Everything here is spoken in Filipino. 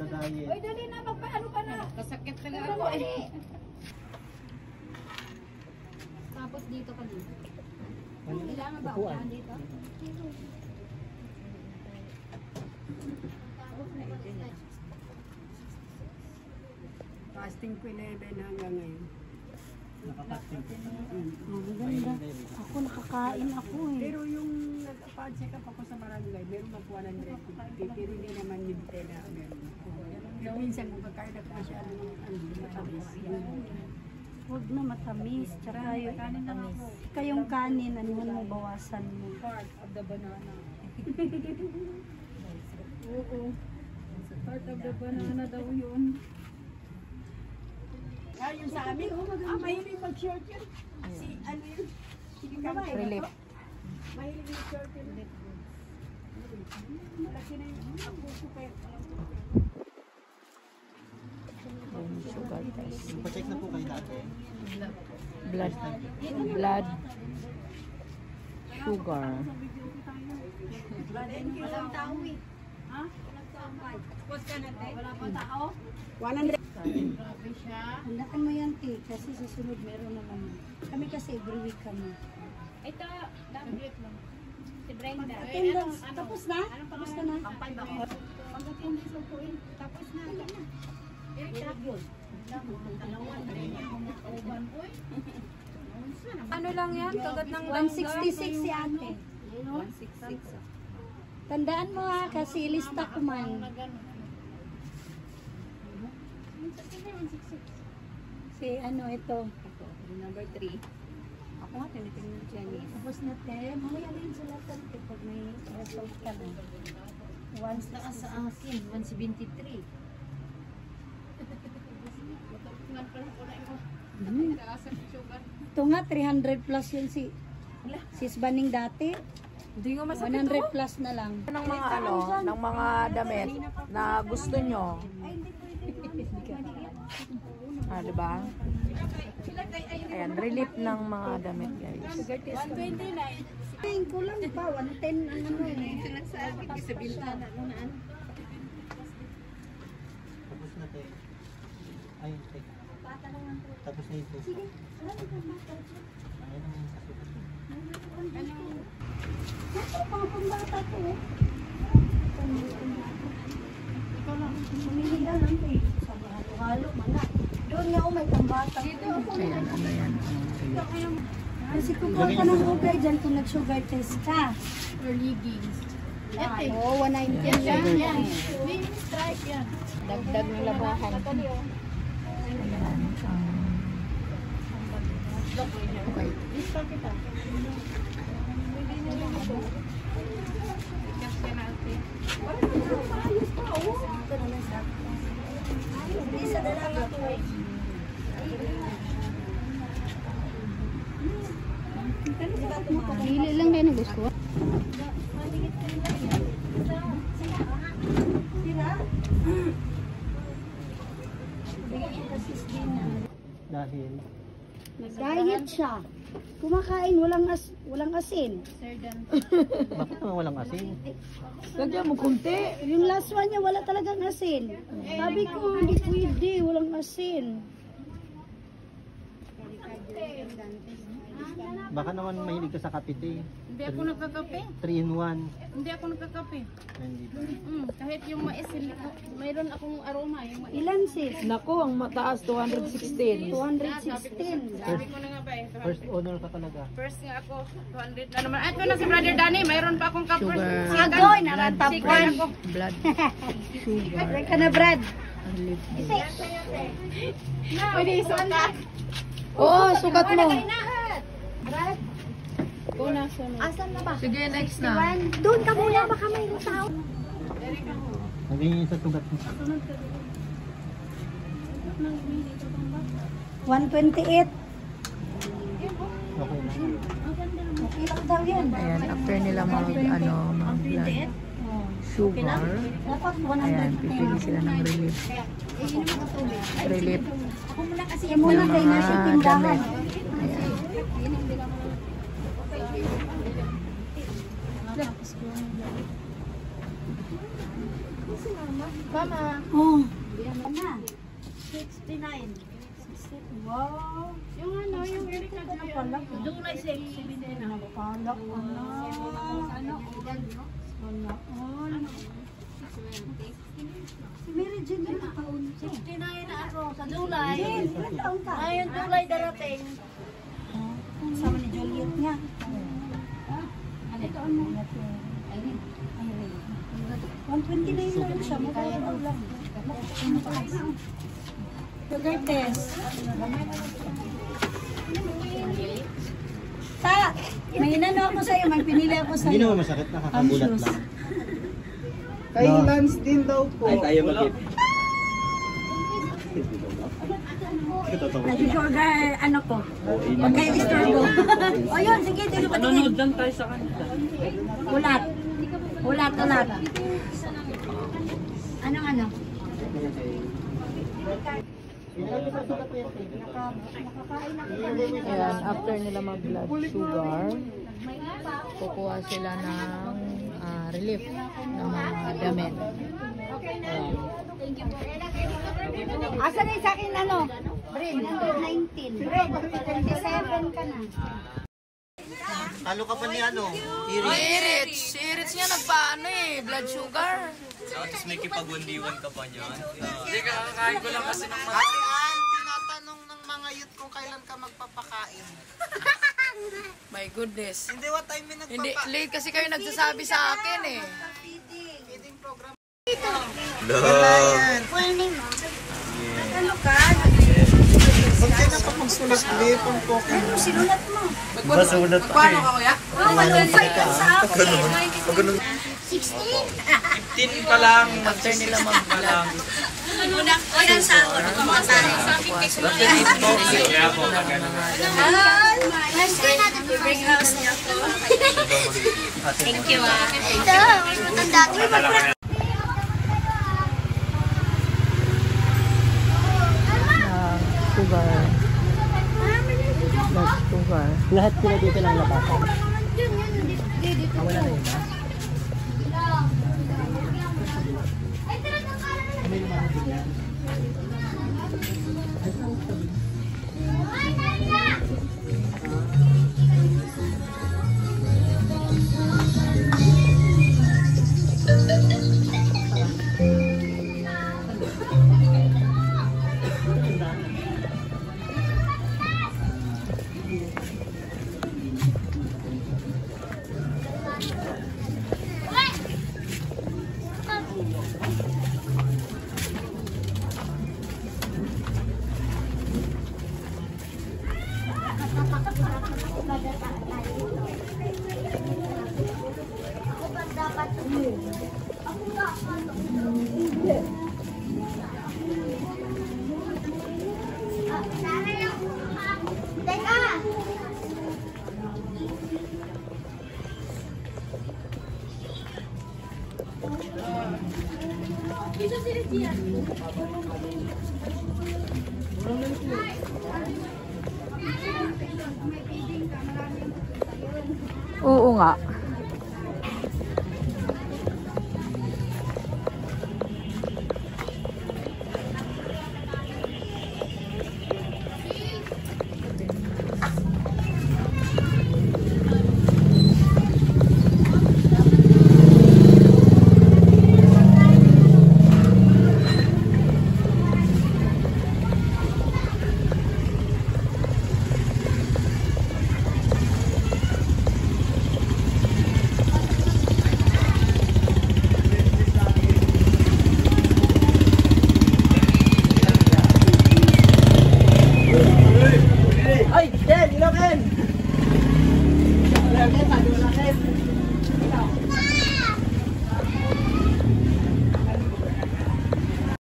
Nagda-diet. Uy, dali na, magpaano ka na? Kasakit talaga ako eh. Tapos dito ka dito. Kailangan ba upuan dito? Fasting ko 11 hanggang ngayon. Nakapasting ko. Maganda. Ako nakakain ako eh. Pero yung nagpa-check up ako sa barangay, meron mag 150. Pero hindi naman yung tela meron. Pero minsan kung kakain ako masyado matamis. Huwag na matamis. Tsaka yung matamis. Kayong kanin, ano mo bawasan mo. Part of the banana. Oo. Part of the banana daw yun. Yung sa amin, mahilig mag-short yun. Si, ano yun? Sige ka ba? Relief. Mahilig mag-short yun. Malaki na yun. Ako ko kayo. Sugar test. Pa-check na po kayo dati. Blood. Sugar. Walang tao eh. Ha? Post ka natin. Wala pa tao? 100. Grabe siya. Handakan mo yan, T. Kasi susunod meron naman. Kami kasi every week kami. Ito, double lang. Si Brenda. Attendance. Tapos na? Tapos ka na? Ampay ba ako? Pag-attendance lang po eh. Tapos na. Ano lang yan? Kagat ng 166 si ate. 166. Tandaan mo ha, kasi lista ko man. Si ano ito? Number 3. Ako nga, tinitingnan siya niya. Tapos na te, mamaya na yung sulatan ko pag may result ka na. Once na Sa akin, 173. ito nga, 300 plus yun si Baning dati. Hindi ko 100 plus na lang. Ng mga ng mga damit na gusto nyo. Diba? Ayan, relief ng mga damit, guys. 129. Tingin ko lang pa, 110 ang ano eh. Sa bintana. Tapos na tayo. Ayun, take. Tapos na yung test. Sige, Ayun ang kasulat. ito mga pambata ko. Ikaw lang, mamili ka lang eh. Sa halo-halo, mga. Doon nga may pambata. Ayan, ano yan. Kasi kukuha ka ng ugay dyan kung nag-sugar test ka. Or leggings. Oo, 190 yan. Yan. May strike yan. Dagdag ng labahan. Okay. Isa na lang ako. Dili lang din ang gusto. Dahil, Diet siya. Kumakain, walang asin. bakit naman walang asin? Lagyan mo kunti. Yung last one niya, wala talagang asin. Sabi ko, hindi pwede, walang asin. Baka naman mahilig ka sa kapite. Hindi ako nagkakape. 3 in 1. Hindi ako nagkakape. Hindi pa. Kahit yung mais, mayroon akong aroma. Yung mais. Ilan sis? Naku, ang mataas, 216. 216. Sabi ko na nga ba eh. First owner ka talaga. First nga ako, 200 na naman. Ito na si Brother Danny, mayroon pa akong cup first. Sugar. Agoy, naman top Secret 1. ako. Blood. Sugar. Diyan ka na, Brad. Relief. Pwede isukat. Oo, sukat mo. Brad, Una, sunod. asan na ba? Sige, next na. Doon ka muna, baka may tao. Sabi niyo sa tugat mo. 128. Okay lang. Okay lang daw yan. Ayan, after nila mag blood sugar. Dapat Ayan, 110. pipili sila ng relief. Relief. Kaya muna kayo nasa tindahan. Ayan. Mama. Oh. Yan na. 69. Wow. Yung ano, yung Erika Ano pala? July 6, 7 na. Pala ko na. Ano? Wala. Si Mary Jane na taon. 69 na ako sa July. Ilan taon ka? Ngayon July darating. Sama ni Juliet niya. Ano taon mo? 129 lang siya. Magkakaroon lang. Sugar test. May inano ako sa'yo. May pinili ako sa'yo. Hindi naman masakit, nakakagulat Anxious. lang. Kay Lance din daw po. Ay, tayo mag-give. Nag-sugar, ano ko. Huwag kayo istorbo. O yun, sige, dito pa tingin. lang tayo sa kanila. Ulat. Ulat. Anong ano? Ayan, after nila mag-blood sugar, kukuha sila ng relief ng mga damit. Ayan. Asan na sa akin ano? Brin, 119. Brin, 27 ka na. Talo ka pa ni ano? Si Irits nga nagpaano blood sugar. Tapos may kipag-1D1 ka pa niyan. Hindi, kakakain ko lang kasi ng mga... Ate Ann, tinatanong ng mga youth kung kailan ka magpapakain. My goodness. Hindi, what time may Hindi, late kasi kayo nagsasabi sa akin Feeding program. Full name mo? Ano ka? Huwag kayo na pa magsulat. Hindi, pang poker. Ano sinulat mo? Masulat pa eh. Oh, malungkot ka sa akin. 16? 15 pa lang. after nila mag-blood. Unang sahod. Kaya po, magano. Last day natin sa big house niya po. Thank you Ito, matanda. Sugar. Blood sugar. Lahat sila dito lang napasa. Wala na yun, ha? Oo nga.